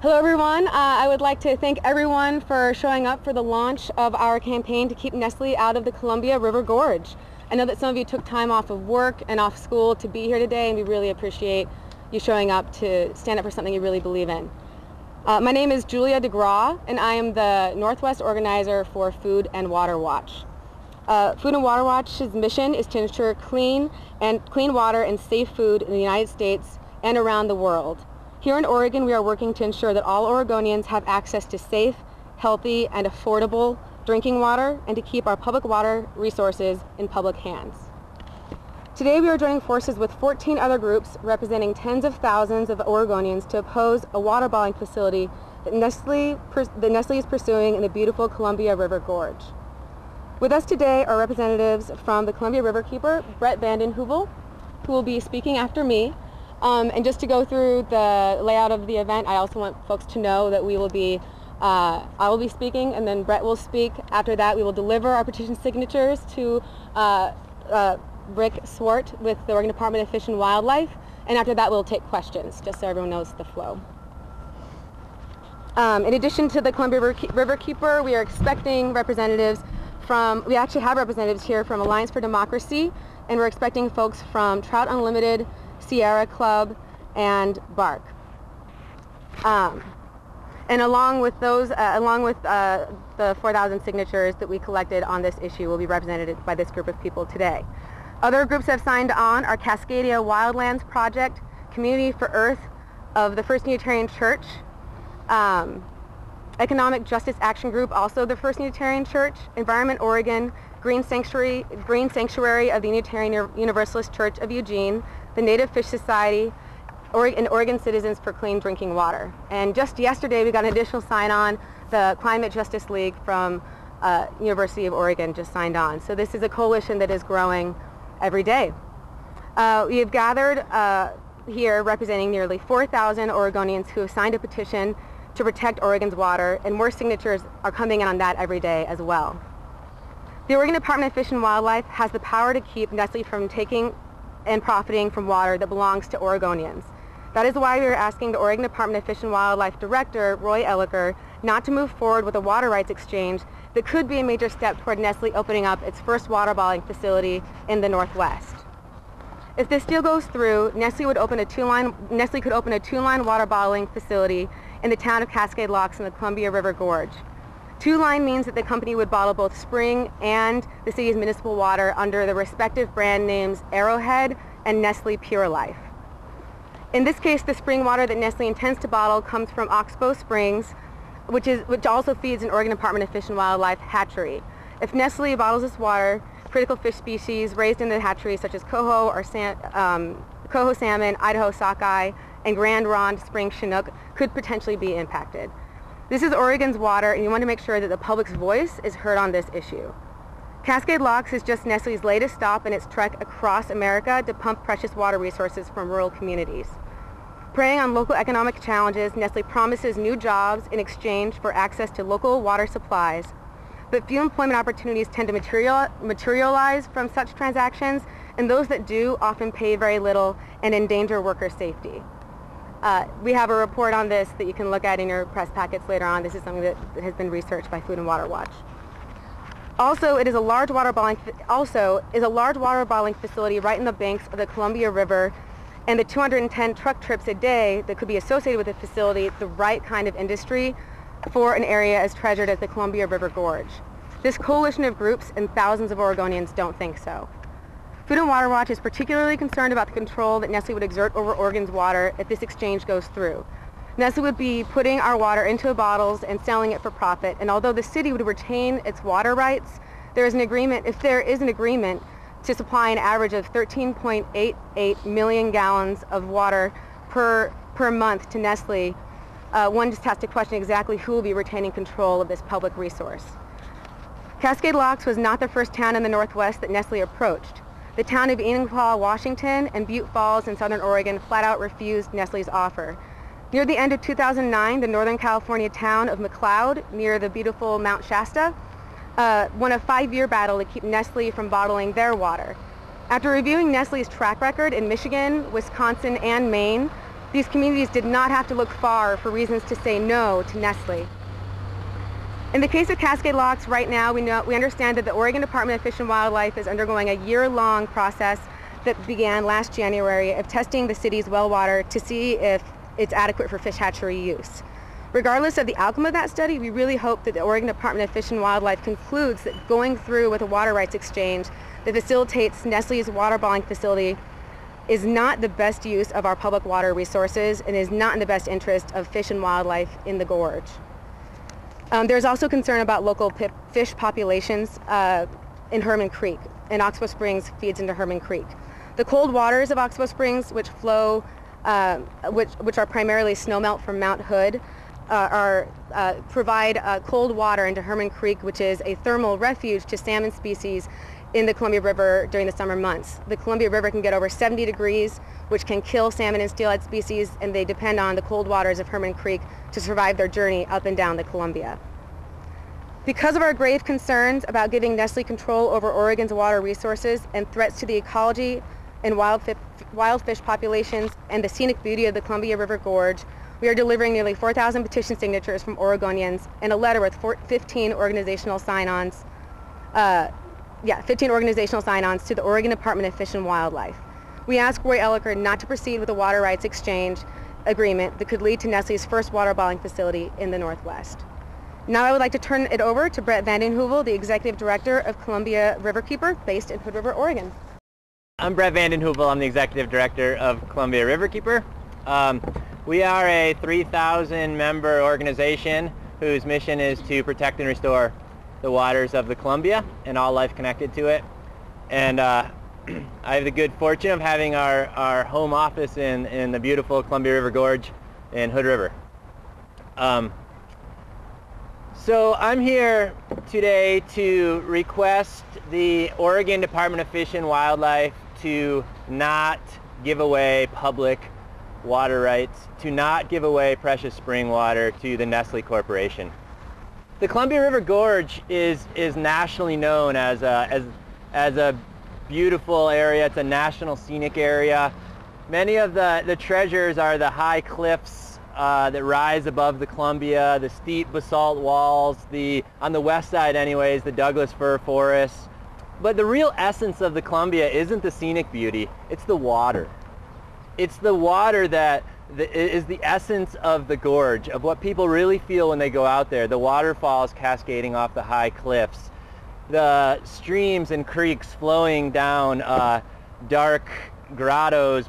Hello everyone. I would like to thank everyone for showing up for the launch of our campaign to keep Nestle out of the Columbia River Gorge. I know that some of you took time off of work and off school to be here today, and we really appreciate you showing up to stand up for something you really believe in. My name is Julia DeGraw, and I am the Northwest organizer for Food and Water Watch. Food and Water Watch's mission is to ensure clean water and safe food in the United States and around the world. Here in Oregon, we are working to ensure that all Oregonians have access to safe, healthy, and affordable drinking water, and to keep our public water resources in public hands. Today, we are joining forces with 14 other groups representing tens of thousands of Oregonians to oppose a water bottling facility that Nestle is pursuing in the beautiful Columbia River Gorge. With us today are representatives from the Columbia Riverkeeper, Brett Vanden Heuvel, who will be speaking after me. And just to go through the layout of the event, I also want folks to know that I will be speaking, and then Brett will speak. After that, we will deliver our petition signatures to Rick Swart with the Oregon Department of Fish and Wildlife, and after that, we'll take questions, just so everyone knows the flow. In addition to the Columbia Riverkeeper, we are expecting representatives we actually have representatives here from Alliance for Democracy, and we're expecting folks from Trout Unlimited, Sierra Club, and Bark. And along with the 4,000 signatures that we collected on this issue will be represented by this group of people today. Other groups have signed on are Cascadia Wildlands Project, Community for Earth of the First Unitarian Church, Economic Justice Action Group, also the First Unitarian Church, Environment Oregon, Green Sanctuary of the Unitarian Universalist Church of Eugene, the Native Fish Society, and Oregon Citizens for Clean Drinking Water. And just yesterday we got an additional sign-on. The Climate Justice League from University of Oregon just signed on. So this is a coalition that is growing every day. We have gathered here representing nearly 4,000 Oregonians who have signed a petition to protect Oregon's water, and more signatures are coming in on that every day as well. The Oregon Department of Fish and Wildlife has the power to keep Nestle from taking and profiting from water that belongs to Oregonians. That is why we are asking the Oregon Department of Fish and Wildlife Director, Roy Elliker, not to move forward with a water rights exchange that could be a major step toward Nestle opening up its first water bottling facility in the Northwest. If this deal goes through, Nestle could open a two-line water bottling facility in the town of Cascade Locks in the Columbia River Gorge. Two-line means that the company would bottle both spring and the city's municipal water under the respective brand names Arrowhead and Nestle Pure Life. In this case, the spring water that Nestle intends to bottle comes from Oxbow Springs, which also feeds an Oregon Department of Fish and Wildlife hatchery. If Nestle bottles this water, critical fish species raised in the hatchery such as coho salmon, Idaho sockeye, and Grand Ronde spring Chinook could potentially be impacted. This is Oregon's water, and you want to make sure that the public's voice is heard on this issue. Cascade Locks is just Nestle's latest stop in its trek across America to pump precious water resources from rural communities. Preying on local economic challenges, Nestle promises new jobs in exchange for access to local water supplies, but few employment opportunities tend to materialize from such transactions, and those that do often pay very little and endanger worker safety. We have a report on this that you can look at in your press packets later on. This is something that has been researched by Food and Water Watch. Also, is a large water bottling facility right in the banks of the Columbia River, and the 210 truck trips a day that could be associated with the facility, the right kind of industry for an area as treasured as the Columbia River Gorge. This coalition of groups and thousands of Oregonians don't think so. Food and Water Watch is particularly concerned about the control that Nestle would exert over Oregon's water if this exchange goes through. Nestle would be putting our water into bottles and selling it for profit, and although the city would retain its water rights, if there is an agreement to supply an average of 13.88 million gallons of water per month to Nestle, one just has to question exactly who will be retaining control of this public resource. Cascade Locks was not the first town in the Northwest that Nestle approached. The town of Enumclaw, Washington, and Butte Falls in southern Oregon flat out refused Nestle's offer. Near the end of 2009, the Northern California town of McLeod, near the beautiful Mount Shasta, won a 5-year battle to keep Nestle from bottling their water. After reviewing Nestle's track record in Michigan, Wisconsin, and Maine, These communities did not have to look far for reasons to say no to Nestle. In the case of Cascade Locks, right now we understand that the Oregon Department of Fish and Wildlife is undergoing a year-long process that began last January of testing the city's well water to see if it's adequate for fish hatchery use. Regardless of the outcome of that study, we really hope that the Oregon Department of Fish and Wildlife concludes that going through with a water rights exchange that facilitates Nestle's waterballing facility is not the best use of our public water resources and is not in the best interest of fish and wildlife in the gorge. There's also concern about local fish populations in Herman Creek, and Oxbow Springs feeds into Herman Creek. The cold waters of Oxbow Springs, which flow, which are primarily snowmelt from Mount Hood, provide cold water into Herman Creek, which is a thermal refuge to salmon species in the Columbia River during the summer months. The Columbia River can get over 70 degrees, which can kill salmon and steelhead species, and they depend on the cold waters of Herman Creek to survive their journey up and down the Columbia. Because of our grave concerns about giving Nestle control over Oregon's water resources and threats to the ecology and wild fish populations and the scenic beauty of the Columbia River Gorge, we are delivering nearly 4,000 petition signatures from Oregonians and a letter with 15 organizational sign-ons 15 organizational sign-ons to the Oregon Department of Fish and Wildlife. We ask Roy Elliker not to proceed with a water rights exchange agreement that could lead to Nestle's first waterballing facility in the Northwest. Now I would like to turn it over to Brett Vandenheuvel, the Executive Director of Columbia Riverkeeper, based in Hood River, Oregon. I'm Brett Vandenheuvel. I'm the Executive Director of Columbia Riverkeeper. We are a 3,000 member organization whose mission is to protect and restore the waters of the Columbia and all life connected to it. And I have the good fortune of having our home office in the beautiful Columbia River Gorge in Hood River. So I'm here today to request the Oregon Department of Fish and Wildlife to not give away public water rights, to not give away precious spring water to the Nestle Corporation. The Columbia River Gorge is nationally known as a beautiful area. It's a national scenic area. Many of the treasures are the high cliffs that rise above the Columbia, the steep basalt walls, on the west side anyways, the Douglas fir forests. But the real essence of the Columbia isn't the scenic beauty, it's the water. It's the water that is the essence of the gorge, of what people really feel when they go out there. The waterfalls cascading off the high cliffs, the streams and creeks flowing down dark grottos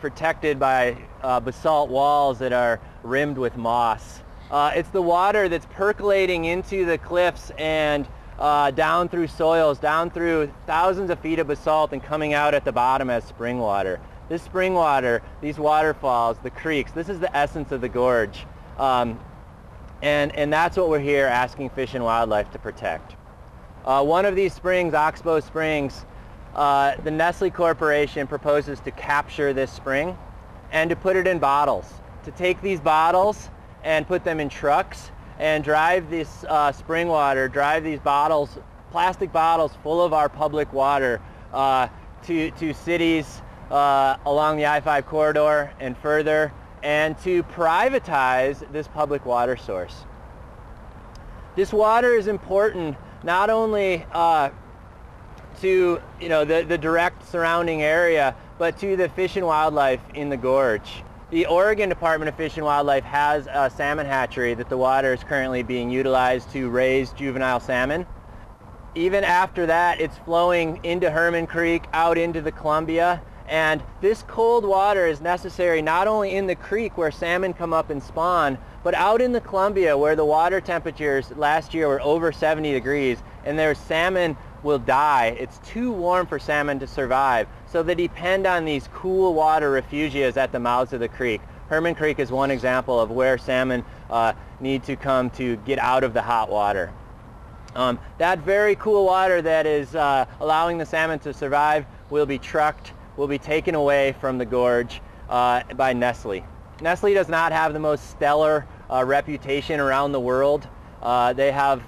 protected by basalt walls that are rimmed with moss. It's the water that's percolating into the cliffs and down through soils, down through thousands of feet of basalt and coming out at the bottom as spring water. This spring water, these waterfalls, the creeks, this is the essence of the gorge. And that's what we're here asking Fish and Wildlife to protect. One of these springs, Oxbow Springs, the Nestle Corporation proposes to capture this spring and to put it in bottles. To take these bottles and put them in trucks and drive this spring water, drive these bottles, plastic bottles full of our public water to cities along the I-5 corridor and further, and to privatize this public water source. This water is important not only to the direct surrounding area, but to the fish and wildlife in the gorge. The Oregon Department of Fish and Wildlife has a salmon hatchery that the water is currently being utilized to raise juvenile salmon. Even after that, it's flowing into Herman Creek, out into the Columbia, and this cold water is necessary not only in the creek where salmon come up and spawn, but out in the Columbia where the water temperatures last year were over 70 degrees and their salmon will die. It's too warm for salmon to survive, so they depend on these cool water refugias at the mouths of the creek. Herman Creek is one example of where salmon need to come to get out of the hot water. That very cool water that is allowing the salmon to survive will be trucked, will be taken away from the gorge by Nestle. Nestle does not have the most stellar reputation around the world. They have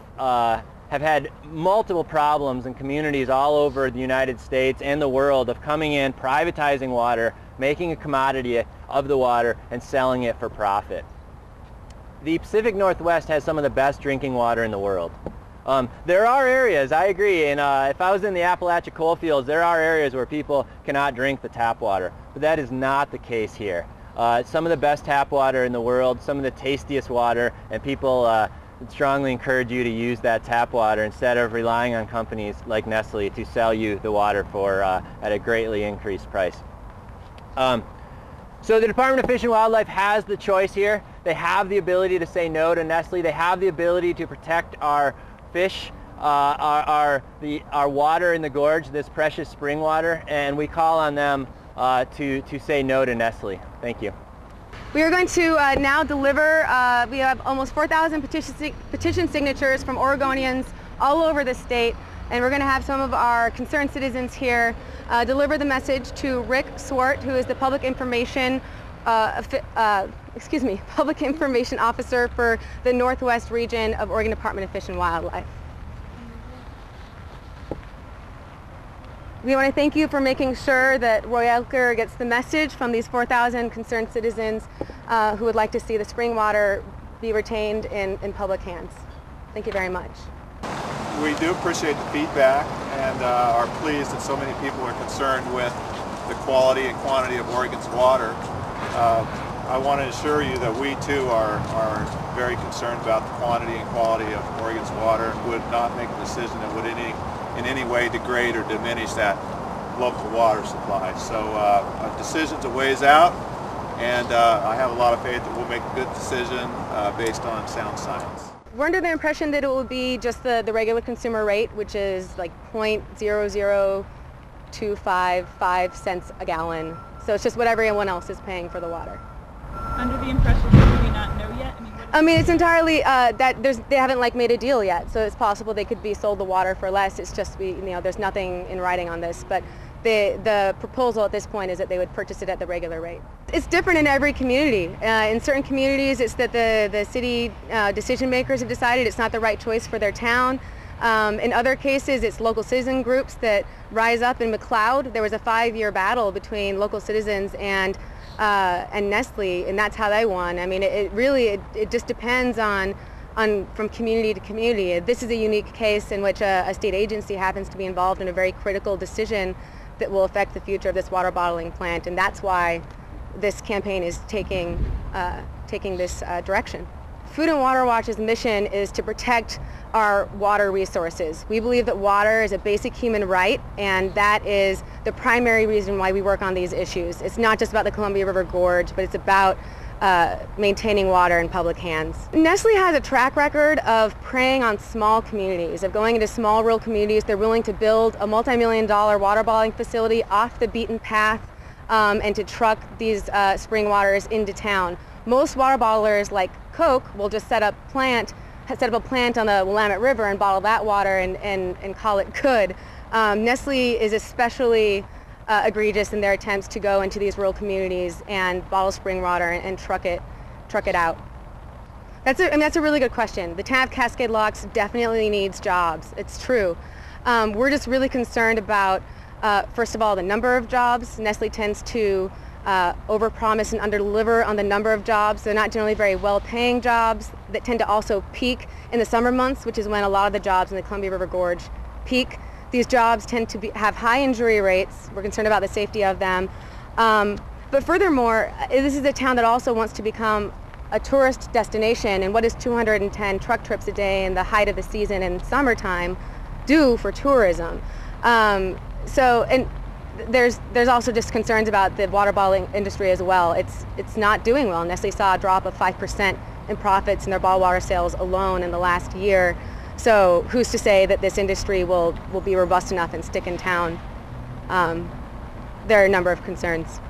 had multiple problems in communities all over the United States and the world of coming in, privatizing water, making a commodity of the water and selling it for profit. The Pacific Northwest has some of the best drinking water in the world. There are areas, I agree, and if I was in the Appalachia coal fields, there are areas where people cannot drink the tap water, but that is not the case here. Some of the best tap water in the world, some of the tastiest water, and people strongly encourage you to use that tap water instead of relying on companies like Nestle to sell you the water for at a greatly increased price. So the Department of Fish and Wildlife has the choice here. They have the ability to say no to Nestle. They have the ability to protect our fish, our water in the gorge, this precious spring water, and we call on them to say no to Nestle. Thank you. We are going to now deliver, we have almost 4,000 petition signatures from Oregonians all over the state, and we're going to have some of our concerned citizens here deliver the message to Rick Swart, who is the public information officer for the Northwest region of Oregon Department of Fish and Wildlife. We want to thank you for making sure that Roy Elker gets the message from these 4,000 concerned citizens who would like to see the spring water be retained in public hands. Thank you very much. We do appreciate the feedback and are pleased that so many people are concerned with the quality and quantity of Oregon's water. I want to assure you that we too are very concerned about the quantity and quality of Oregon's water and would not make a decision that would in any way degrade or diminish that local water supply. So a decision's a ways out, and I have a lot of faith that we'll make a good decision based on sound science. We're under the impression that it will be just the regular consumer rate, which is like 0.00255 cents a gallon. So it's just what everyone else is paying for the water. Under the impression that we not know yet? I mean, it's entirely they haven't made a deal yet, so it's possible they could be sold the water for less. It's just there's nothing in writing on this, but the proposal at this point is that they would purchase it at the regular rate. It's different in every community. In certain communities, it's that the city decision makers have decided it's not the right choice for their town. In other cases, it's local citizen groups that rise up. In McLeod, there was a 5-year battle between local citizens and Nestle, and that's how they won. I mean, it just depends on from community to community. This is a unique case in which a state agency happens to be involved in a very critical decision that will affect the future of this water bottling plant, and that's why this campaign is taking this direction. Food and Water Watch's mission is to protect our water resources. We believe that water is a basic human right, and that is the primary reason why we work on these issues. It's not just about the Columbia River Gorge, but it's about maintaining water in public hands. Nestle has a track record of preying on small communities, of going into small rural communities. They're willing to build a multi-million-dollar water bottling facility off the beaten path and to truck these spring waters into town. Most water bottlers, like Coke, will just set up a plant on the Willamette River and bottle that water and call it good. Nestle is especially egregious in their attempts to go into these rural communities and bottle spring water and truck it out. That's a really good question. The town of Cascade Locks definitely needs jobs. It's true. We're just really concerned about, first of all, the number of jobs. Nestle tends to overpromise and underdeliver on the number of jobs. They're not generally very well-paying jobs that tend to also peak in the summer months, which is when a lot of the jobs in the Columbia River Gorge peak. These jobs tend to have high injury rates. We're concerned about the safety of them. But furthermore, this is a town that also wants to become a tourist destination, and what is 210 truck trips a day in the height of the season in summertime do for tourism? There's also just concerns about the water bottling industry as well. It's not doing well. Nestle saw a drop of 5% in profits in their bottled water sales alone in the last year. So who's to say that this industry will be robust enough and stick in town? There are a number of concerns.